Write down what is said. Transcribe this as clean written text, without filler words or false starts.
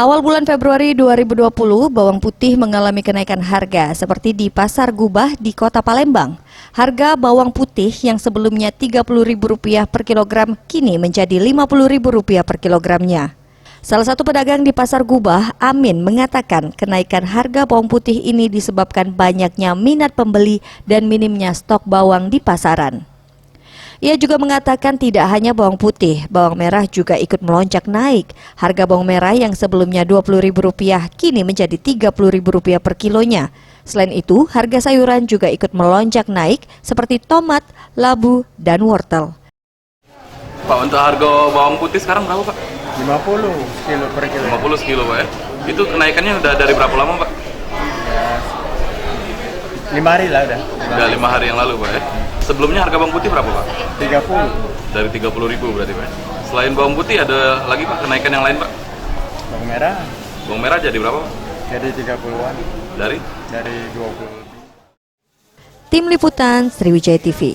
Awal bulan Februari 2020, bawang putih mengalami kenaikan harga seperti di Pasar Gubah di Kota Palembang. Harga bawang putih yang sebelumnya Rp30.000 per kilogram kini menjadi Rp50.000 per kilogramnya. Salah satu pedagang di Pasar Gubah, Amin, mengatakan kenaikan harga bawang putih ini disebabkan banyaknya minat pembeli dan minimnya stok bawang di pasaran. Ia juga mengatakan tidak hanya bawang putih, bawang merah juga ikut melonjak naik. Harga bawang merah yang sebelumnya Rp20.000 kini menjadi Rp30.000 per kilonya. Selain itu, harga sayuran juga ikut melonjak naik seperti tomat, labu, dan wortel. Pak, untuk harga bawang putih sekarang berapa, Pak? 50 kilo per kilo. 50 kilo, Pak ya? Itu kenaikannya udah dari berapa lama, Pak? Ya, 5 hari lah udah. Udah 5 hari yang lalu, Pak ya? Sebelumnya harga bawang putih berapa, Pak? 30. Dari 30.000 berarti, Pak. Selain bawang putih ada lagi, Pak, kenaikan yang lain, Pak? Bawang merah Bawang merah jadi berapa, Pak? jadi 30-an. Dari 20. Tim Liputan Sriwijaya TV.